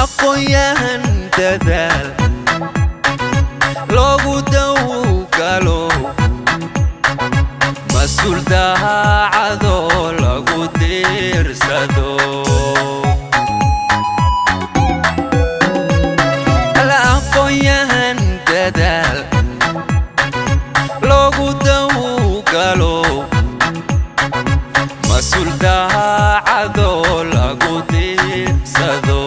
aqoon-yahan dadaal loogu dawgalo mas-uul daacadoo lagu diirsado aqoon-yahan dadaal loogu dawgalo mas-uul daacadoo lagu diirsado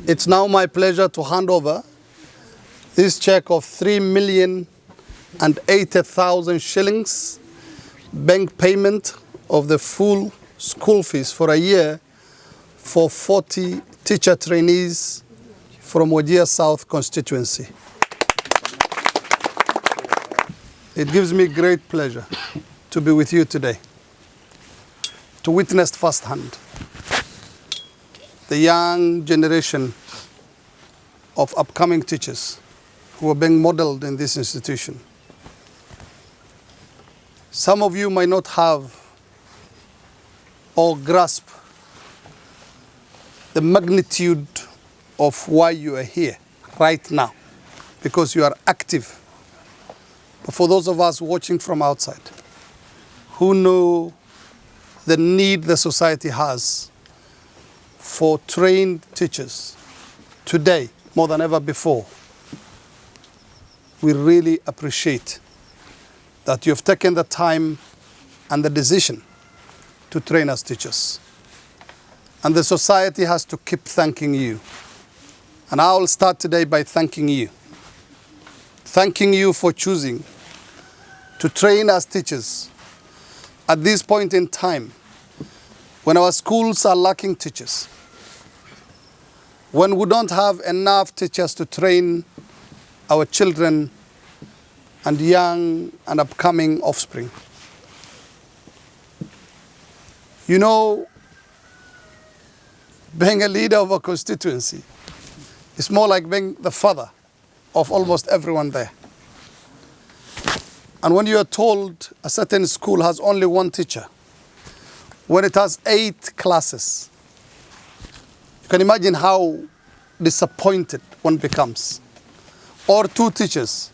It's now my pleasure to hand over this check of 3,080,000 shillings, bank payment of the full school fees for a year for 40 teacher trainees from Wajir South constituency. It gives me great pleasure to be with you today, to witness firsthand the young generation of upcoming teachers who are being modeled in this institution. Some of you might not have or grasp the magnitude of why you are here right now, because you are active. But for those of us watching from outside, who know the need the society has for trained teachers today more than ever before, we really appreciate that you have taken the time and the decision to train as teachers. And the society has to keep thanking you. And I will start today by thanking you. Thanking you for choosing to train as teachers at this point in time when our schools are lacking teachers, when we don't have enough teachers to train our children and young and upcoming offspring. You know, being a leader of a constituency is more like being the father of almost everyone there. And when you are told a certain school has only one teacher, when it has 8 classes, you can imagine how disappointed one becomes. Or 2 teachers,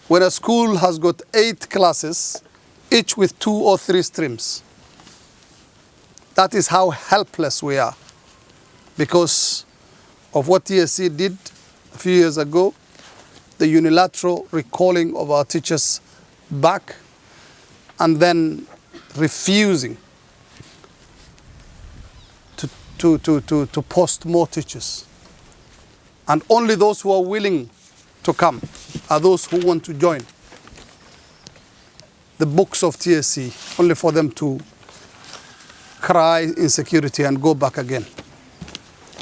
when a school has got 8 classes, each with 2 or 3 streams. That is how helpless we are because of what TSC did a few years ago, the unilateral recalling of our teachers back and then refusing to post more teachers. And only those who are willing to come are those who want to join the books of TSC, only for them to cry insecurity and go back again.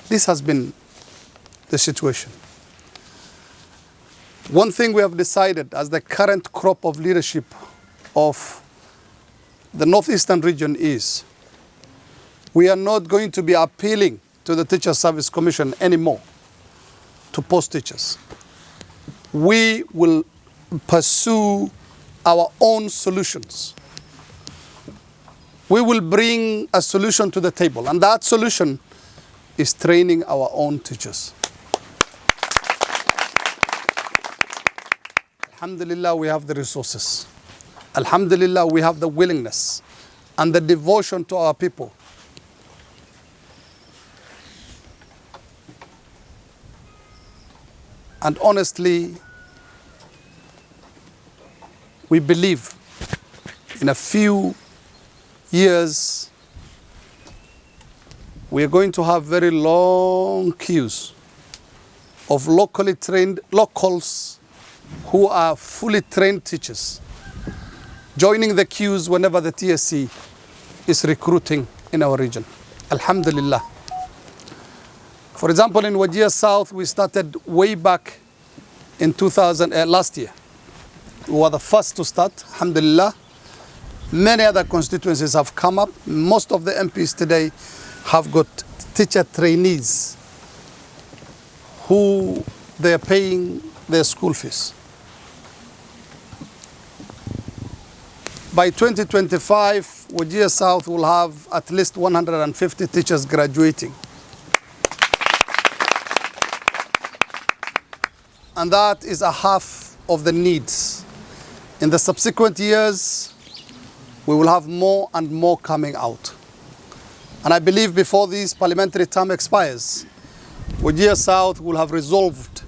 This has been the situation. One thing we have decided as the current crop of leadership of the Northeastern region is we are not going to be appealing to the Teacher Service Commission anymore to post teachers. We will pursue our own solutions. We will bring a solution to the table, and that solution is training our own teachers. Alhamdulillah, we have the resources. Alhamdulillah, we have the willingness and the devotion to our people. And honestly, we believe in a few years, we are going to have very long queues of locally trained locals who are fully trained teachers joining the queues whenever the TSC is recruiting in our region. Alhamdulillah. For example, in Wajir South, we started way back in last year. We were the first to start, alhamdulillah. Many other constituencies have come up. Most of the MPs today have got teacher trainees who they are paying their school fees. By 2025, Wajir South will have at least 150 teachers graduating. And that is a half of the needs. In the subsequent years, we will have more and more coming out. And I believe before this parliamentary term expires, Wajir South will have resolved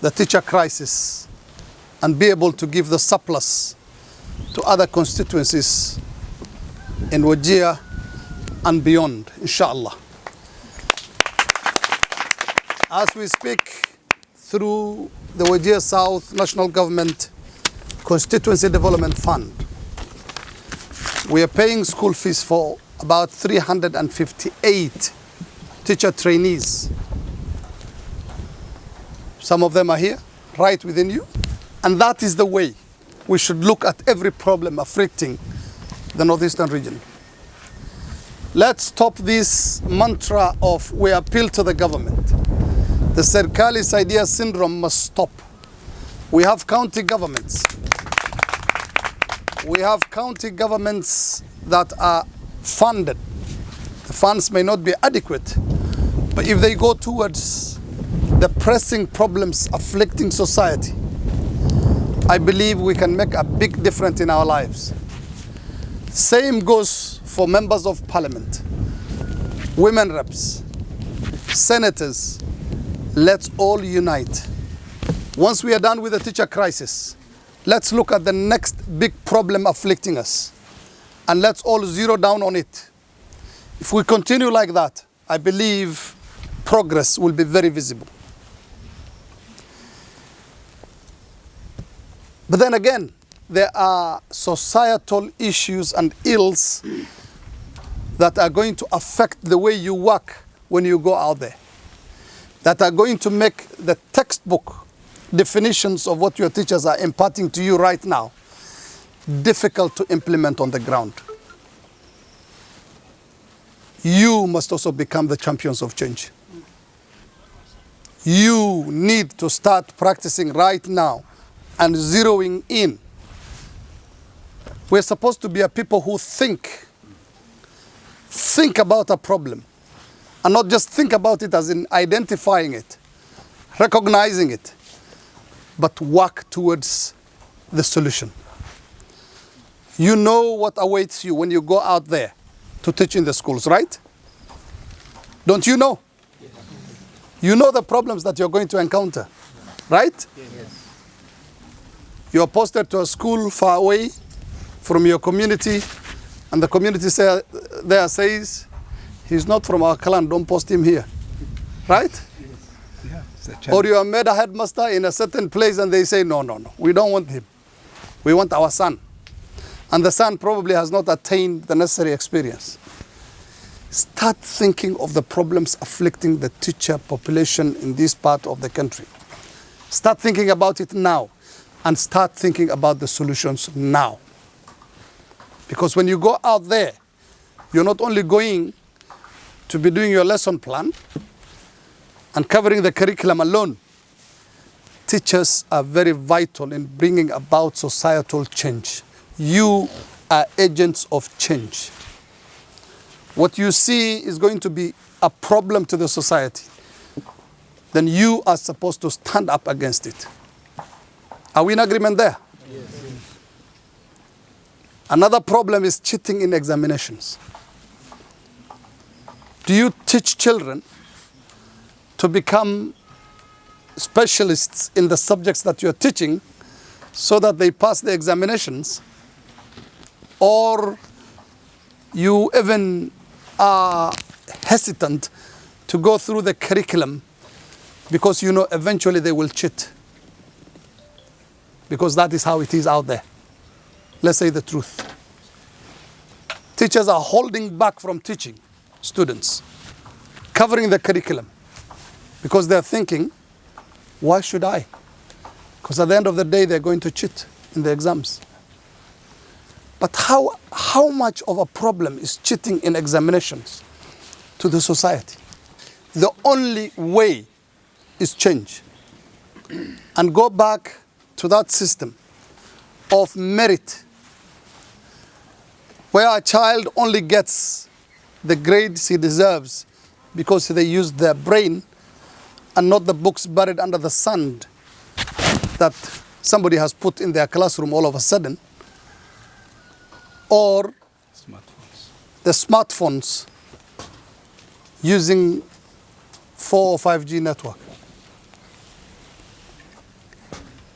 the teacher crisis and be able to give the surplus to other constituencies in Wajir and beyond, inshallah. As we speak, through the Wajir South National Government Constituency Development Fund, we are paying school fees for about 358 teacher trainees. Some of them are here, right within you. And that is the way we should look at every problem afflicting the northeastern region. Let's stop this mantra of we appeal to the government. The Serkali Saidia syndrome must stop. We have county governments. We have county governments that are funded. The funds may not be adequate, but if they go towards the pressing problems afflicting society, I believe we can make a big difference in our lives. Same goes for members of parliament, women reps, senators. Let's all unite. Once we are done with the teacher crisis, let's look at the next big problem afflicting us, and let's all zero down on it. If we continue like that, I believe progress will be very visible. But then again, there are societal issues and ills that are going to affect the way you work when you go out there, that are going to make the textbook definitions of what your teachers are imparting to you right now difficult to implement on the ground. You must also become the champions of change. You need to start practicing right now and zeroing in. We're supposed to be a people who think about a problem, and not just think about it as in identifying it, recognizing it, but work towards the solution. You know what awaits you when you go out there to teach in the schools, right? Don't you know? Yes. You know the problems that you're going to encounter, right? Yes. You're posted to a school far away from your community, and the community there says, he's not from our clan, don't post him here, right? Yeah, or you are made a headmaster in a certain place and they say, no, we don't want him. We want our son. And the son probably has not attained the necessary experience. Start thinking of the problems afflicting the teacher population in this part of the country. Start thinking about it now, and start thinking about the solutions now. Because when you go out there, you're not only going to be doing your lesson plan and covering the curriculum alone. Teachers are very vital in bringing about societal change. You are agents of change. What you see is going to be a problem to the society. Then you are supposed to stand up against it. Are we in agreement there? Yes. Another problem is cheating in examinations. Do you teach children to become specialists in the subjects that you're teaching so that they pass the examinations? Or you even are hesitant to go through the curriculum because you know eventually they will cheat? Because that is how it is out there. Let's say the truth. Teachers are holding back from teaching students covering the curriculum, because they're thinking, why should I? Because at the end of the day, they're going to cheat in the exams. But how much of a problem is cheating in examinations to the society? The only way is change. And go back to that system of merit, where a child only gets the grades he deserves because they used their brain and not the books buried under the sand that somebody has put in their classroom all of a sudden, or the smartphones using 4 or 5G network.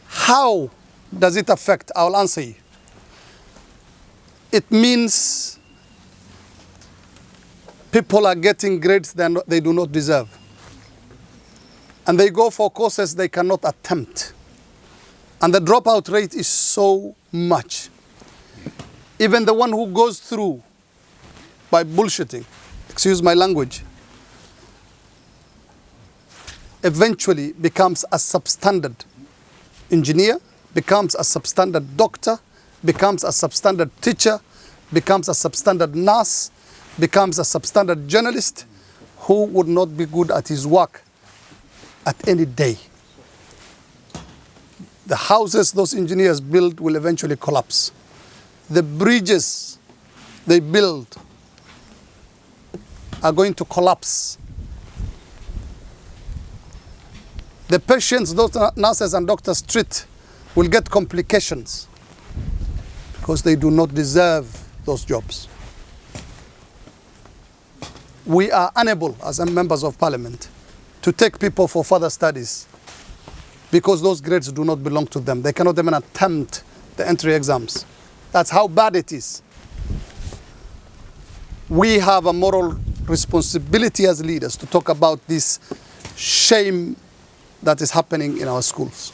How does it affect? I'll answer you. It means people are getting grades they do not deserve. And they go for courses they cannot attempt. And the dropout rate is so much. Even the one who goes through by bullshitting, excuse my language, eventually becomes a substandard engineer, becomes a substandard doctor, becomes a substandard teacher, becomes a substandard nurse, becomes a substandard journalist who would not be good at his work at any day. The houses those engineers build will eventually collapse. The bridges they build are going to collapse. The patients those nurses and doctors treat will get complications because they do not deserve those jobs. We are unable, as members of parliament, to take people for further studies because those grades do not belong to them. They cannot even attempt the entry exams. That's how bad it is. We have a moral responsibility as leaders to talk about this shame that is happening in our schools.